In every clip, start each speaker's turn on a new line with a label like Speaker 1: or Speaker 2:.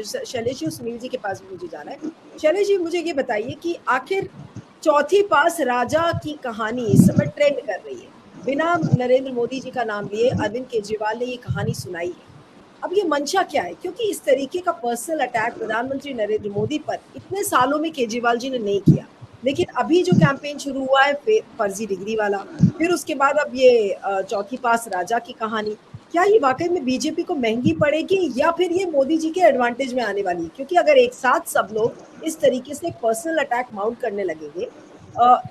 Speaker 1: शैलेश जी और सुनील जी के पास भी मुझे जाना है। शैलेश जी, मुझे ये बताइए कि आखिर चौथी पास राजा की कहानी इस समय ट्रेंड कर रही है। बिना नरेंद्र मोदी जी का नाम लिए अरविंद केजरीवाल ने ये कहानी सुनाई है। अब ये मंशा क्या है? क्योंकि इस तरीके का पर्सनल अटैक प्रधानमंत्री नरेंद्र मोदी पर इतने सालों में केजरीवाल जी ने नहीं किया। लेकिन अभी जो कैंपेन शुरू हुआ है फर्जी डिग्री वाला, फिर उसके बाद अब ये चौथी पास राजा की कहानी, क्या ये वाकई में बीजेपी को महंगी पड़ेगी या फिर ये मोदी जी के एडवांटेज में आने वाली है? क्योंकि अगर एक साथ सब लोग इस तरीके से एक पर्सनल अटैक माउंट करने लगेंगे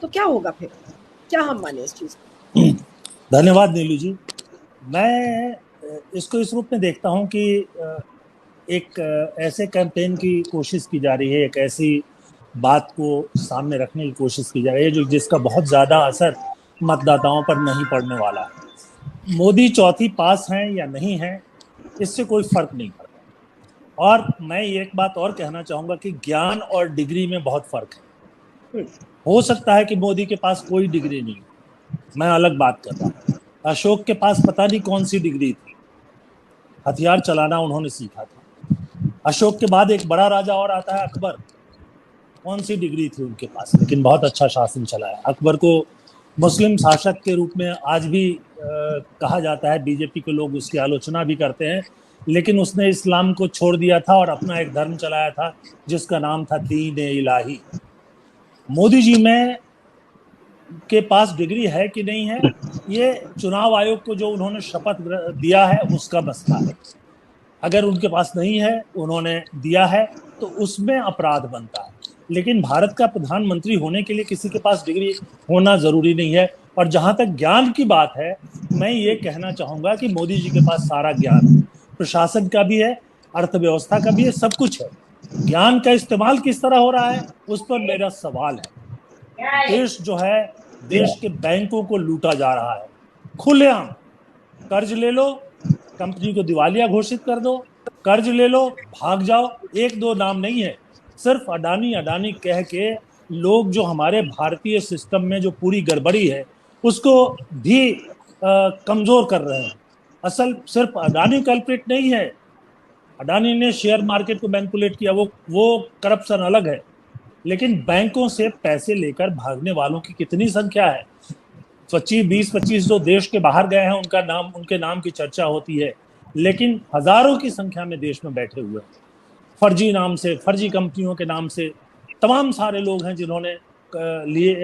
Speaker 1: तो क्या होगा फिर? क्या हम माने इस चीज को?
Speaker 2: धन्यवाद नीलू जी। मैं इसको इस रूप में देखता हूं कि एक ऐसे कैंपेन की कोशिश की जा रही है, एक ऐसी बात को सामने रखने की कोशिश की जा रही है जो जिसका बहुत ज्यादा असर मतदाताओं पर नहीं पड़ने वाला है। मोदी चौथी पास हैं या नहीं हैं, इससे कोई फर्क नहीं पड़ता। और मैं एक बात और कहना चाहूंगा कि ज्ञान और डिग्री में बहुत फर्क है। हो सकता है कि मोदी के पास कोई डिग्री नहीं, मैं अलग बात कर रहा हूँ। अशोक के पास पता नहीं कौन सी डिग्री थी, हथियार चलाना उन्होंने सीखा था। अशोक के बाद एक बड़ा राजा और आता है अकबर, कौन सी डिग्री थी उनके पास, लेकिन बहुत अच्छा शासन चलाया। अकबर को मुस्लिम शासक के रूप में आज भी कहा जाता है, बीजेपी के लोग उसकी आलोचना भी करते हैं, लेकिन उसने इस्लाम को छोड़ दिया था और अपना एक धर्म चलाया था जिसका नाम था दीन इलाही। मोदी जी में के पास डिग्री है कि नहीं है, ये चुनाव आयोग को जो उन्होंने शपथ दिया है उसका मसला है। अगर उनके पास नहीं है, उन्होंने दिया है, तो उसमें अपराध बनता है। लेकिन भारत का प्रधानमंत्री होने के लिए किसी के पास डिग्री होना जरूरी नहीं है। और जहां तक ज्ञान की बात है, मैं ये कहना चाहूंगा कि मोदी जी के पास सारा ज्ञान है, प्रशासन का भी है, अर्थव्यवस्था का भी है, सब कुछ है। ज्ञान का इस्तेमाल किस तरह हो रहा है, उस पर मेरा सवाल है। देश जो है, देश के बैंकों को लूटा जा रहा है खुलेआम। कर्ज ले लो, कंपनी को दिवालिया घोषित कर दो, कर्ज ले लो, भाग जाओ। एक दो नाम नहीं है, सिर्फ अडानी अडानी कह के लोग जो हमारे भारतीय सिस्टम में जो पूरी गड़बड़ी है उसको भी कमजोर कर रहे हैं। असल सिर्फ अडानी कल्प्रिट नहीं है। अडानी ने शेयर मार्केट को मैनिपुलेट किया, वो करप्शन अलग है, लेकिन बैंकों से पैसे लेकर भागने वालों की कितनी संख्या है। 20-25 जो देश के बाहर गए हैं उनका नाम, उनके नाम की चर्चा होती है, लेकिन हजारों की संख्या में देश में बैठे हुए हैं। फर्जी नाम से, फर्जी कंपनियों के नाम से तमाम सारे लोग हैं जिन्होंने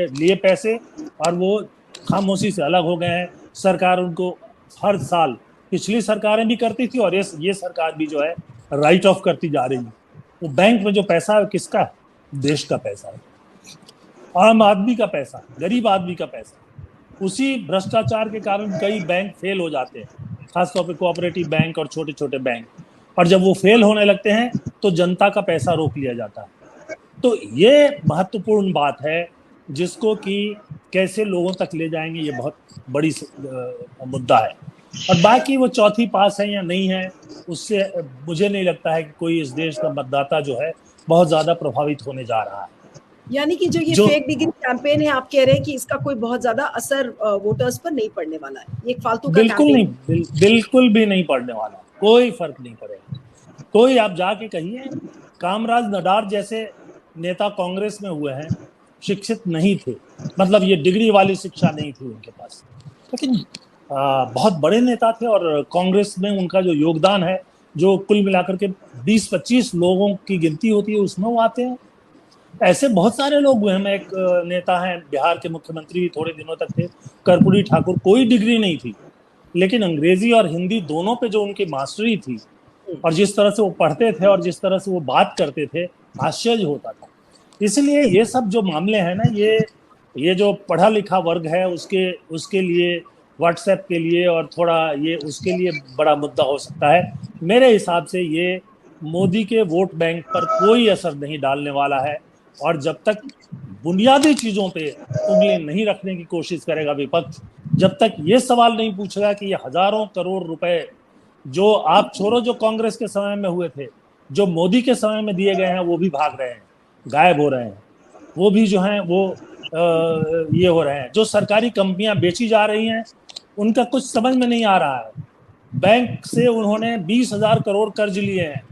Speaker 2: लिए पैसे और वो खामोशी से अलग हो गए हैं। सरकार उनको हर साल, पिछली सरकारें भी करती थी और ये सरकार भी जो है राइट ऑफ करती जा रही है। वो बैंक में जो पैसा है किसका है? देश का पैसा है, आम आदमी का पैसा, गरीब आदमी का पैसा। उसी भ्रष्टाचार के कारण कई बैंक फेल हो जाते हैं, खासतौर पे कोऑपरेटिव बैंक और छोटे छोटे बैंक। और जब वो फेल होने लगते हैं तो जनता का पैसा रोक लिया जाता है। तो ये महत्वपूर्ण बात है जिसको कि कैसे लोगों तक ले जाएंगे, ये बहुत बड़ी मुद्दा है। और बाकी वो चौथी पास है या नहीं है, उससे मुझे नहीं लगता है कि कोई इस देश का मतदाता जो है बहुत ज्यादा प्रभावित होने जा रहा है।
Speaker 1: यानी कि जो ये फेक डिग्री कैंपेन है, आप कह रहे हैं कि इसका कोई बहुत ज्यादा असर वोटर्स पर नहीं पड़ने वाला है, ये एक फालतू का
Speaker 2: बिल्कुल
Speaker 1: कैंपेन
Speaker 2: नहीं, बिल्कुल भी नहीं पड़ने वाला, कोई फर्क नहीं पड़ेगा। कोई आप जाके कहिए, कामराज नडार जैसे नेता कांग्रेस में हुए हैं, शिक्षित नहीं थे, मतलब ये डिग्री वाली शिक्षा नहीं थी उनके पास, लेकिन बहुत बड़े नेता थे और कांग्रेस में उनका जो योगदान है, जो कुल मिलाकर के 20-25 लोगों की गिनती होती है उसमें वो आते हैं। ऐसे बहुत सारे लोग हुए हैं। मैं एक नेता हैं, बिहार के मुख्यमंत्री थोड़े दिनों तक थे, कर्पूरी ठाकुर, कोई डिग्री नहीं थी, लेकिन अंग्रेजी और हिंदी दोनों पे जो उनकी मास्टरी थी और जिस तरह से वो पढ़ते थे और जिस तरह से वो बात करते थे, आश्चर्य होता था। इसलिए ये सब जो मामले हैं ना, ये जो पढ़ा लिखा वर्ग है उसके उसके लिए, व्हाट्सएप के लिए और थोड़ा ये उसके लिए बड़ा मुद्दा हो सकता है। मेरे हिसाब से ये मोदी के वोट बैंक पर कोई असर नहीं डालने वाला है। और जब तक बुनियादी चीजों पे उंगली नहीं रखने की कोशिश करेगा विपक्ष, जब तक ये सवाल नहीं पूछेगा कि ये हजारों करोड़ रुपए जो आप छोड़ो जो कांग्रेस के समय में हुए थे, जो मोदी के समय में दिए गए हैं, वो भी भाग रहे हैं, गायब हो रहे हैं, वो भी जो हैं वो ये हो रहे हैं। जो सरकारी कंपनियां बेची जा रही हैं उनका कुछ समझ में नहीं आ रहा है। बैंक से उन्होंने 20,000 करोड़ कर्ज लिए हैं,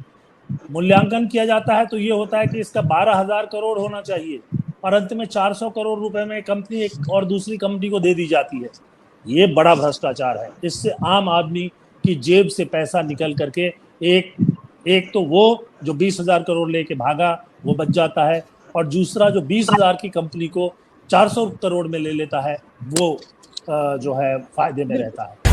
Speaker 2: मूल्यांकन किया जाता है तो ये होता है कि इसका 12,000 करोड़ होना चाहिए, और अंत में 400 करोड़ रुपए में कंपनी एक और दूसरी कंपनी को दे दी जाती है। ये बड़ा भ्रष्टाचार है। इससे आम आदमी की जेब से पैसा निकल करके एक एक तो वो जो 20,000 करोड़ लेके भागा वो बच जाता है, और दूसरा जो 20,000 की कंपनी को 400 करोड़ में ले लेता है वो जो है फायदे में रहता है।